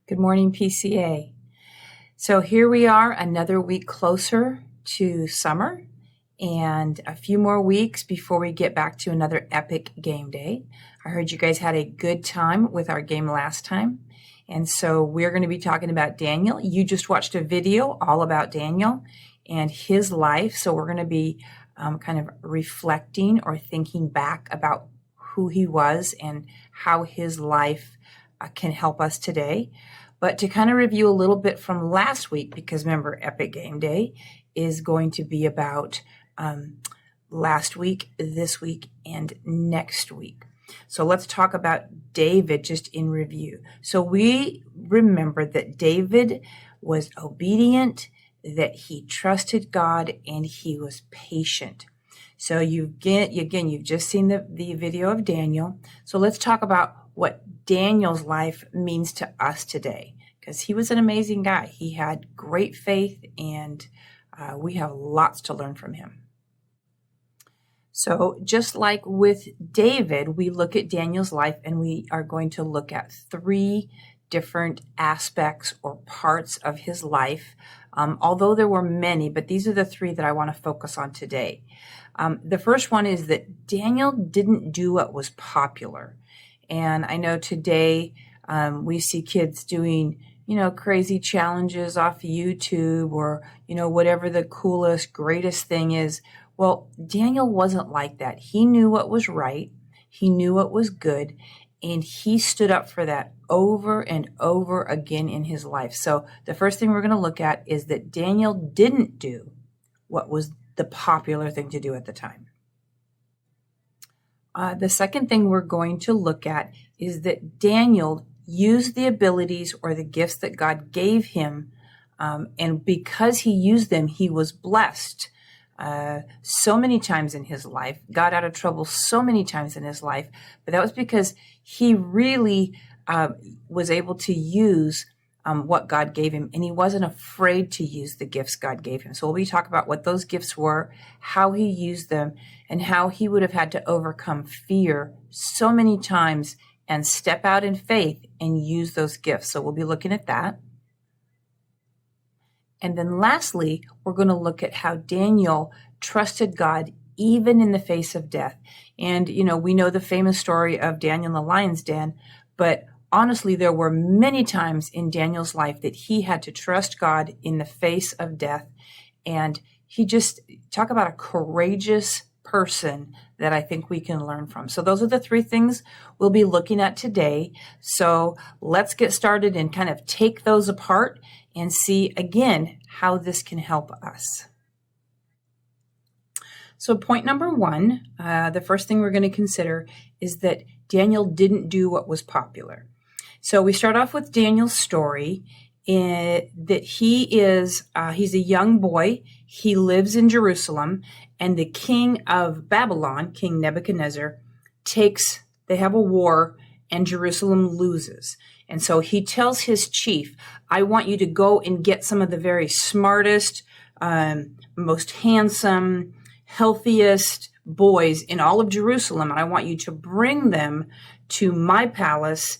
Good morning, PCA. So here we are, another week closer to summer and a few more weeks before we get back to another epic game day. I heard you guys had a good time with our game last time. And so we're going to be talking about Daniel. You just watched a video all about Daniel and his life. So we're going to be kind of reflecting or thinking back about who he was and how his life can help us today. But to kind of review a little bit from last week, because remember, Epic Game Day is going to be about last week, this week, and next week. So let's talk about David just in review. So we remember that David was obedient, that he trusted God, and he was patient. So you've just seen the video of Daniel. So let's talk about what Daniel's life means to us today, because he was an amazing guy. He had great faith, and we have lots to learn from him. So just like with David, we look at Daniel's life, and we are going to look at three different aspects or parts of his life, although there were many, but these are the three that I want to focus on today. The first one is that Daniel didn't do what was popular. And I know today we see kids doing, crazy challenges off YouTube or, whatever the coolest, greatest thing is. Well, Daniel wasn't like that. He knew what was right. He knew what was good. And he stood up for that over and over again in his life. So the first thing we're going to look at is that Daniel didn't do what was the popular thing to do at the time. The second thing we're going to look at is that Daniel used the abilities or the gifts that God gave him, and because he used them, he was blessed so many times in his life, got out of trouble so many times in his life, but that was because he really was able to use what God gave him, and he wasn't afraid to use the gifts God gave him. So we'll be talking about what those gifts were, how he used them, and how he would have had to overcome fear so many times and step out in faith and use those gifts. So we'll be looking at that. And then lastly, we're going to look at how Daniel trusted God even in the face of death. And, we know the famous story of Daniel in the lion's den, but honestly, there were many times in Daniel's life that he had to trust God in the face of death. And he just, talk about a courageous person that I think we can learn from. So those are the three things we'll be looking at today. So let's get started and kind of take those apart and see again how this can help us. So point number one, the first thing we're going to consider is that Daniel didn't do what was popular. So we start off with Daniel's story that he's a young boy. He lives in Jerusalem, and the king of Babylon, King Nebuchadnezzar, they have a war, and Jerusalem loses. And so he tells his chief, I want you to go and get some of the very smartest, most handsome, healthiest boys in all of Jerusalem, and I want you to bring them to my palace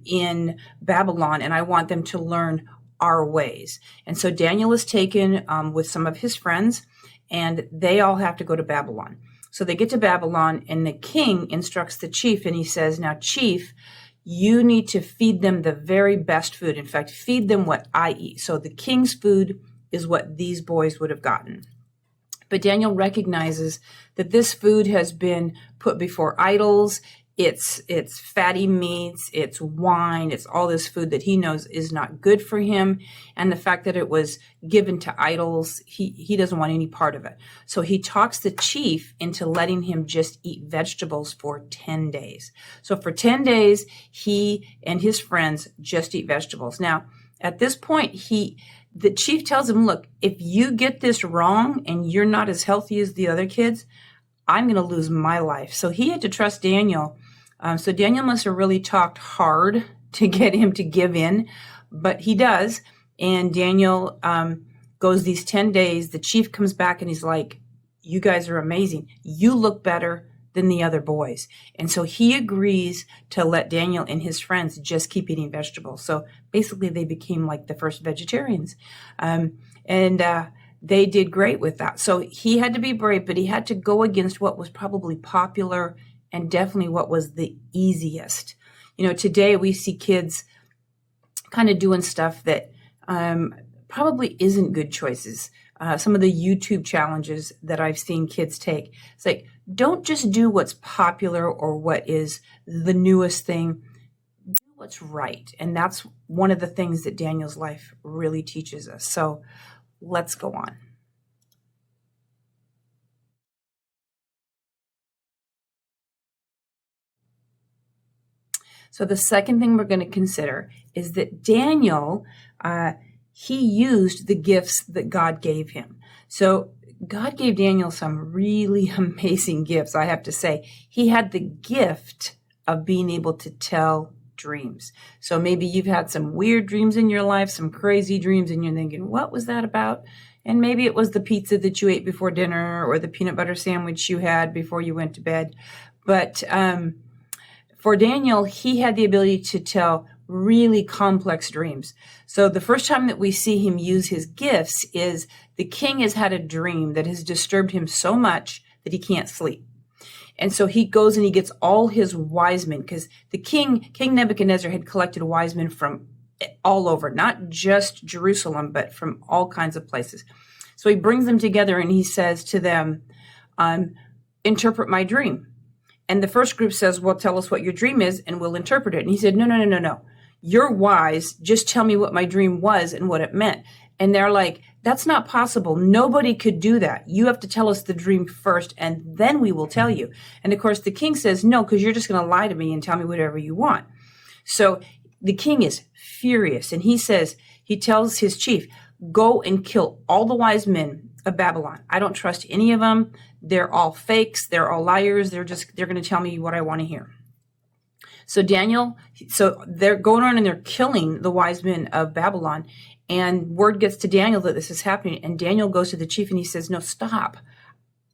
in Babylon, and I want them to learn our ways. And so Daniel is taken with some of his friends, and they all have to go to Babylon. So they get to Babylon, and the king instructs the chief, and he says, now, chief, you need to feed them the very best food. In fact, feed them what I eat. So the king's food is what these boys would have gotten. But Daniel recognizes that this food has been put before idols. It's fatty meats, it's wine, it's all this food that he knows is not good for him. And the fact that it was given to idols, he doesn't want any part of it. So he talks the chief into letting him just eat vegetables for 10 days. So for 10 days, he and his friends just eat vegetables. Now, at this point, the chief tells him, look, if you get this wrong and you're not as healthy as the other kids, I'm going to lose my life. So he had to trust Daniel. So Daniel must have really talked hard to get him to give in, but he does. And Daniel goes these 10 days. The chief comes back and he's like, you guys are amazing. You look better than the other boys. And so he agrees to let Daniel and his friends just keep eating vegetables. So basically they became like the first vegetarians. And they did great with that. So he had to be brave, but he had to go against what was probably popular and definitely what was the easiest. Today we see kids kind of doing stuff that probably isn't good choices. Some of the YouTube challenges that I've seen kids take. It's like, don't just do what's popular or what is the newest thing. Do what's right. And that's one of the things that Daniel's life really teaches us. So let's go on. So the second thing we're going to consider is that Daniel, he used the gifts that God gave him. So God gave Daniel some really amazing gifts, I have to say. He had the gift of being able to tell dreams. So maybe you've had some weird dreams in your life, some crazy dreams, and you're thinking, what was that about? And maybe it was the pizza that you ate before dinner or the peanut butter sandwich you had before you went to bed. But for Daniel, he had the ability to tell really complex dreams. So the first time that we see him use his gifts is the king has had a dream that has disturbed him so much that he can't sleep. And so he goes and he gets all his wise men, because the King Nebuchadnezzar had collected wise men from all over, not just Jerusalem, but from all kinds of places. So he brings them together and he says to them, interpret my dream. And the first group says, well, tell us what your dream is and we'll interpret it. And he said, no. You're wise. Just tell me what my dream was and what it meant. And they're like, that's not possible. Nobody could do that. You have to tell us the dream first and then we will tell you. And of course, the king says, no, because you're just going to lie to me and tell me whatever you want. So the king is furious. And he tells his chief, go and kill all the wise men of Babylon. I don't trust any of them. They're all fakes. They're all liars. They're going to tell me what I want to hear. So they're going on and they're killing the wise men of Babylon. And word gets to Daniel that this is happening. And Daniel goes to the chief and he says, no, stop.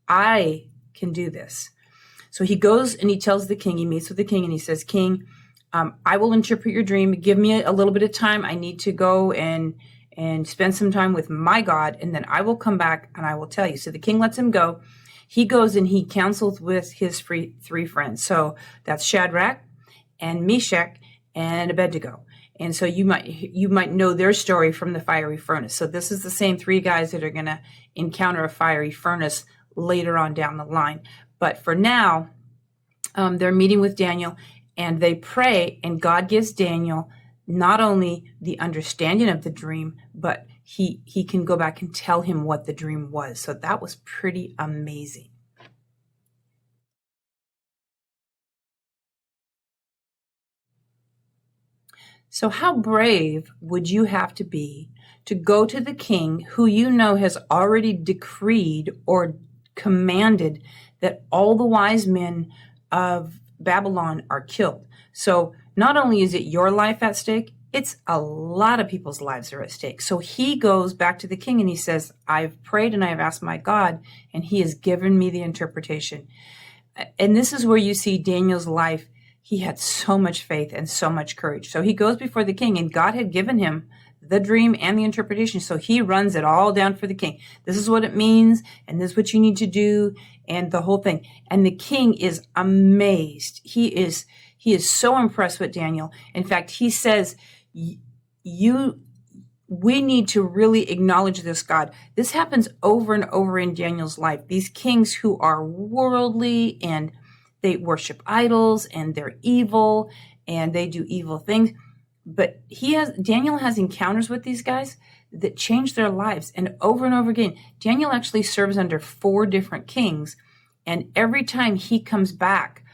I can do this. So he goes and he tells the king, he meets with the king and he says, King, I will interpret your dream. Give me a little bit of time. I need to go and spend some time with my God. And then I will come back and I will tell you. So the king lets him go. He goes and he counsels with his three friends. So that's Shadrach and Meshach and Abednego. And so you might know their story from the fiery furnace. So this is the same three guys that are going to encounter a fiery furnace later on down the line. But for now, they're meeting with Daniel and they pray, and God gives Daniel not only the understanding of the dream, but he can go back and tell him what the dream was. So that was pretty amazing. So how brave would you have to be to go to the king who you know has already decreed or commanded that all the wise men of Babylon are killed? So not only is it your life at stake, it's a lot of people's lives are at stake. So he goes back to the king and he says, I've prayed and I have asked my God, and he has given me the interpretation. And this is where you see Daniel's life. He had so much faith and so much courage. So he goes before the king, and God had given him the dream and the interpretation. So he runs it all down for the king. This is what it means, and this is what you need to do, and the whole thing. And the king is amazed. He is so impressed with Daniel. In fact, he says, we need to really acknowledge this God. This happens over and over in Daniel's life. These kings who are worldly and they worship idols and they're evil and they do evil things. But Daniel has encounters with these guys that change their lives. And over again, Daniel actually serves under 4 different kings. And every time he comes back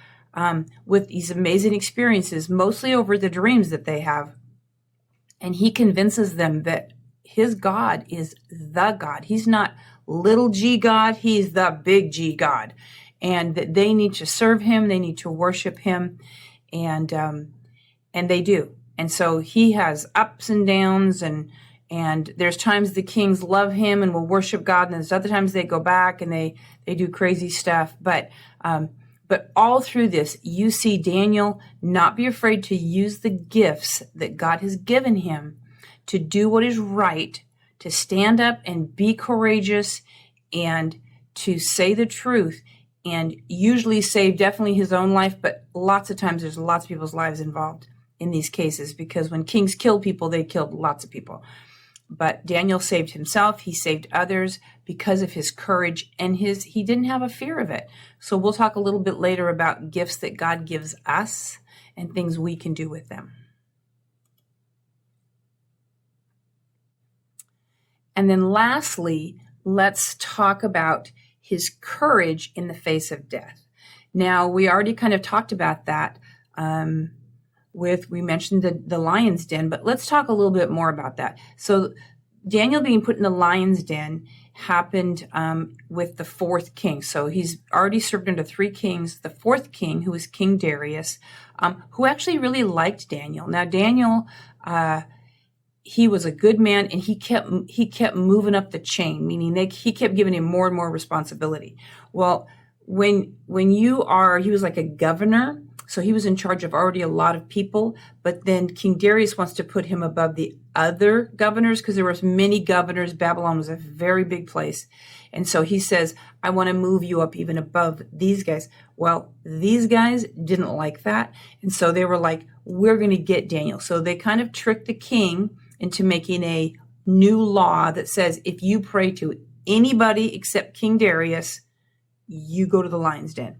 with these amazing experiences, mostly over the dreams that they have, and he convinces them that his God is the God. He's not little g God, he's the big G God. And that they need to serve him, they need to worship him, and they do. And so he has ups and downs, and there's times the kings love him and will worship God, and there's other times they go back and they do crazy stuff. But But all through this, you see Daniel not be afraid to use the gifts that God has given him to do what is right, to stand up and be courageous and to say the truth, and usually save definitely his own life, but lots of times there's lots of people's lives involved in these cases, because when kings killed people, they killed lots of people. But Daniel saved himself, he saved others because of his courage, and he didn't have a fear of it. So we'll talk a little bit later about gifts that God gives us and things we can do with them. And then lastly, let's talk about his courage in the face of death. Now, we already kind of talked about that we mentioned the lion's den, but let's talk a little bit more about that. So Daniel being put in the lion's den happened with the fourth king. So he's already served under three kings. The fourth king, who was King Darius, who actually really liked Daniel. Now, Daniel, he was a good man, and he kept moving up the chain, meaning he kept giving him more and more responsibility. Well, when he was like a governor, so he was in charge of already a lot of people, but then King Darius wants to put him above the other governors because there were many governors. Babylon was a very big place. And so he says, I want to move you up even above these guys. Well, these guys didn't like that. And so they were like, we're going to get Daniel. So they kind of tricked the king into making a new law that says if you pray to anybody except King Darius, you go to the lion's den.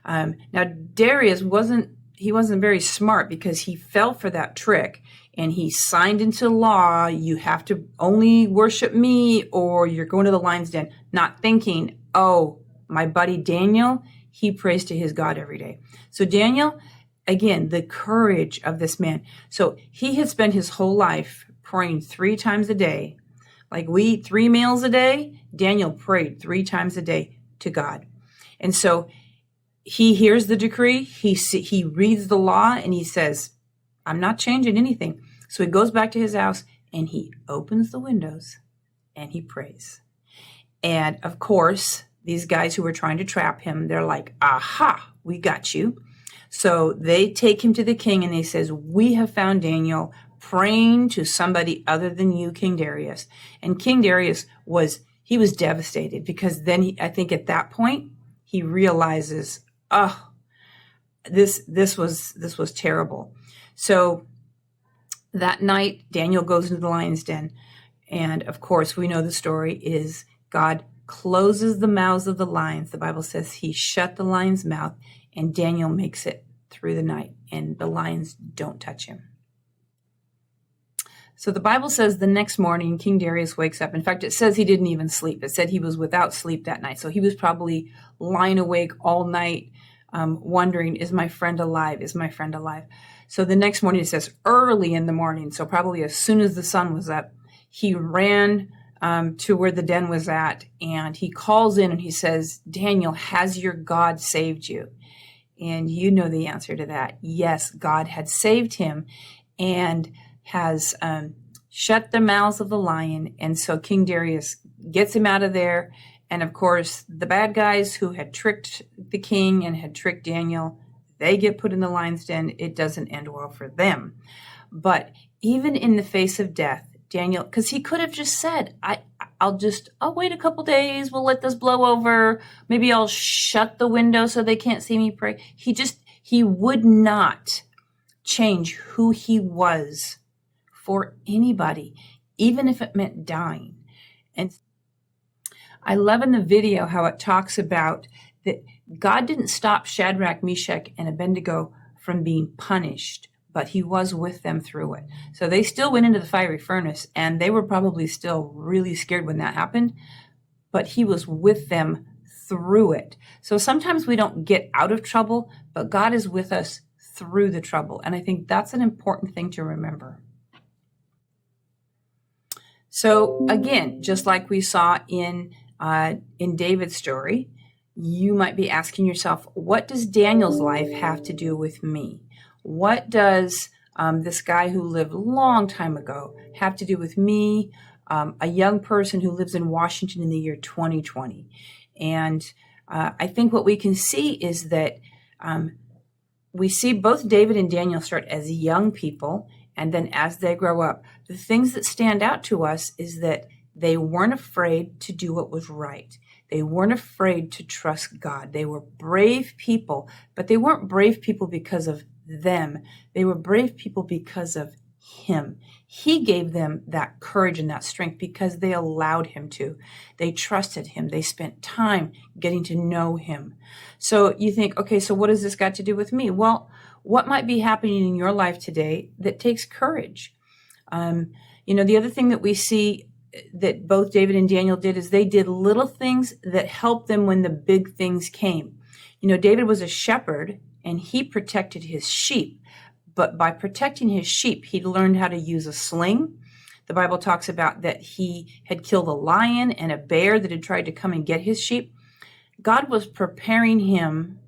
Now, Darius wasn't very smart because he fell for that trick, and he signed into law, you have to only worship me or you're going to the lion's den, not thinking, oh, my buddy Daniel, he prays to his God every day. So Daniel, again, the courage of this man. So he had spent his whole life praying 3 times a day. Like we eat 3 meals a day, Daniel prayed 3 times a day to God. And so he hears the decree, he reads the law, and he says, I'm not changing anything. So he goes back to his house, and he opens the windows, and he prays. And of course, these guys who were trying to trap him, they're like, aha, we got you. So they take him to the king, and he says, we have found Daniel praying to somebody other than you, King Darius. And King Darius was devastated, because then I think at that point, he realizes, oh, this was terrible. So that night, Daniel goes into the lion's den. And of course, we know the story is God closes the mouths of the lions. The Bible says he shut the lion's mouth, and Daniel makes it through the night, and the lions don't touch him. So the Bible says the next morning, King Darius wakes up. In fact, it says he didn't even sleep. It said he was without sleep that night. So he was probably lying awake all night, wondering, is my friend alive? Is my friend alive? So the next morning, it says early in the morning, so probably as soon as the sun was up, he ran to where the den was at, and he calls in and he says, Daniel, has your God saved you? And you know the answer to that. Yes, God had saved him and has shut the mouths of the lion. And so King Darius gets him out of there. And of course, the bad guys who had tricked the king and had tricked Daniel, they get put in the lion's den. It doesn't end well for them. But even in the face of death, Daniel, because he could have just said, I'll wait a couple days. We'll let this blow over. Maybe I'll shut the window so they can't see me pray. He would not change who he was for anybody, even if it meant dying. And I love in the video how it talks about that God didn't stop Shadrach, Meshach, and Abednego from being punished, but he was with them through it. So they still went into the fiery furnace, and they were probably still really scared when that happened, but he was with them through it. So sometimes we don't get out of trouble, but God is with us through the trouble. And I think that's an important thing to remember. So again, just like we saw in David's story, you might be asking yourself, what does Daniel's life have to do with me? What does this guy who lived a long time ago have to do with me, a young person who lives in Washington in the year 2020? And I think what we can see is that we see both David and Daniel start as young people, and then as they grow up, the things that stand out to us is that they weren't afraid to do what was right. They weren't afraid to trust God. They were brave people, but they weren't brave people because of them. They were brave people because of Him. He gave them that courage and that strength because they allowed Him to. They trusted Him. They spent time getting to know Him. So you think, okay, so what has this got to do with me? Well, what might be happening in your life today that takes courage? The other thing that we see that both David and Daniel did is they did little things that helped them when the big things came. David was a shepherd and he protected his sheep. But by protecting his sheep, he learned how to use a sling. The Bible talks about that he had killed a lion and a bear that had tried to come and get his sheep. God was preparing him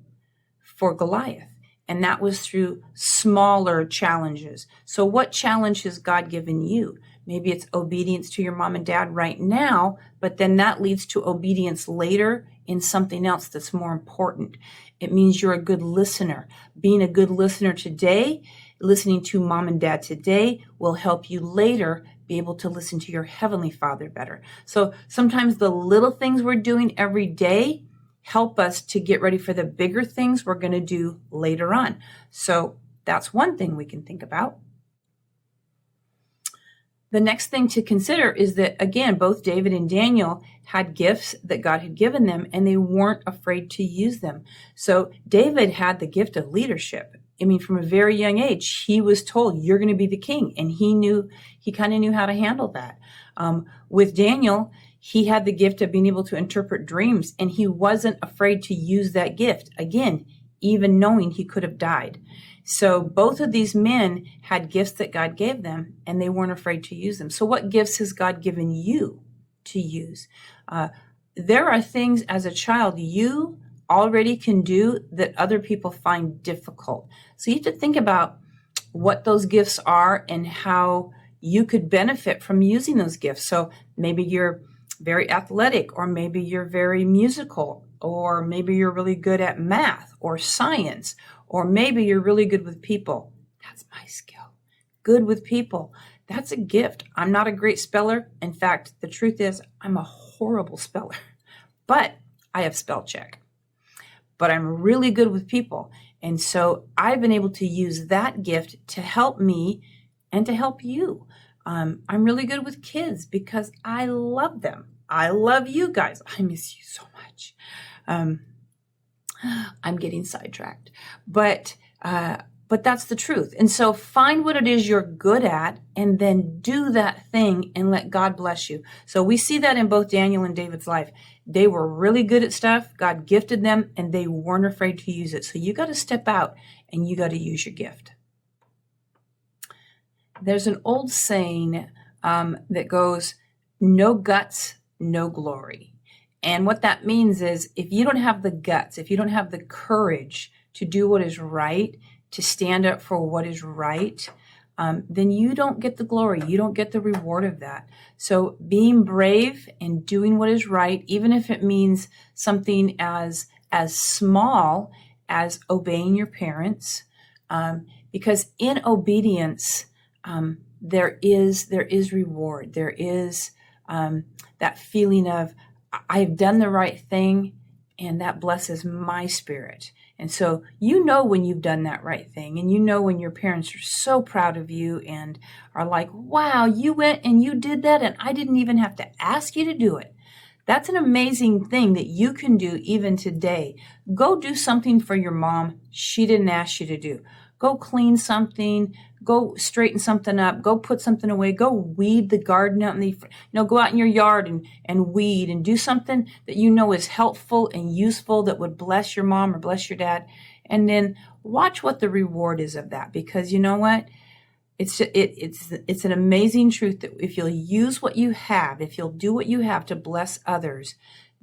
for Goliath, and that was through smaller challenges. So what challenge has God given you? Maybe it's obedience to your mom and dad right now, but then that leads to obedience later in something else that's more important. It means you're a good listener. Being a good listener today, listening to mom and dad today will help you later be able to listen to your Heavenly Father better. So sometimes the little things we're doing every day help us to get ready for the bigger things we're going to do later on. So that's one thing we can think about. The next thing to consider is that, again, both David and Daniel had gifts that God had given them, and they weren't afraid to use them. So David had the gift of leadership. From a very young age, he was told, you're going to be the king. And he kind of knew how to handle that. With Daniel, he had the gift of being able to interpret dreams, and he wasn't afraid to use that gift. Again, even knowing he could have died. So both of these men had gifts that God gave them, and they weren't afraid to use them. So what gifts has God given you to use? There are things as a child you already can do that other people find difficult. So you have to think about what those gifts are and how you could benefit from using those gifts. So maybe you're very athletic, or maybe you're very musical, or maybe you're really good at math or science, or maybe you're really good with people. That's my skill. Good with people. That's a gift. I'm not a great speller. In fact, the truth is I'm a horrible speller, but I have spell check. But I'm really good with people. And so I've been able to use that gift to help me and to help you. I'm really good with kids because I love them. I love you guys. I miss you so much. I'm getting sidetracked, but that's the truth. And so find what it is you're good at and then do that thing and let God bless you. So we see that in both Daniel and David's life. They were really good at stuff. God gifted them and they weren't afraid to use it. So you got to step out and you got to use your gift. There's an old saying that goes, no guts, no glory. And what that means is if you don't have the guts, if you don't have the courage to do what is right, to stand up for what is right, then you don't get the glory. You don't get the reward of that. So being brave and doing what is right, even if it means something as small as obeying your parents, because in obedience, there is reward. There is that feeling of, I've done the right thing, and that blesses my spirit. And so when you've done that right thing, and when your parents are so proud of you and are like, wow, you went and you did that, and I didn't even have to ask you to do it. That's an amazing thing that you can do even today. Go do something for your mom she didn't ask you to do. Go clean something, go straighten something up, go put something away, go weed the garden out go out in your yard and weed and do something that is helpful and useful that would bless your mom or bless your dad. And then watch what the reward is of that, because you know what? It's an amazing truth that if you'll use what you have, if you'll do what you have to bless others,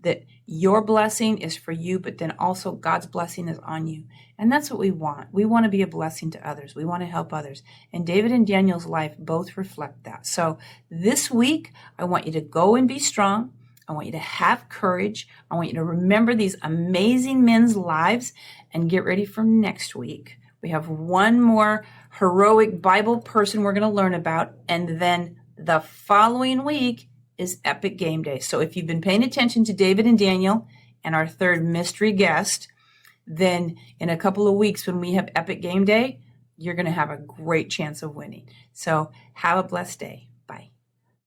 that your blessing is for you, but then also God's blessing is on you. And that's what we want. We want to be a blessing to others. We want to help others. And David and Daniel's life both reflect that. So this week, I want you to go and be strong. I I want you to have courage. I want you to remember these amazing men's lives and get ready for next week. We have one more heroic Bible person we're going to learn about, and then the following week is Epic Game Day. So if you've been paying attention to David and Daniel and our third mystery guest, then in a couple of weeks when we have Epic Game Day, you're going to have a great chance of winning. So have a blessed day. Bye.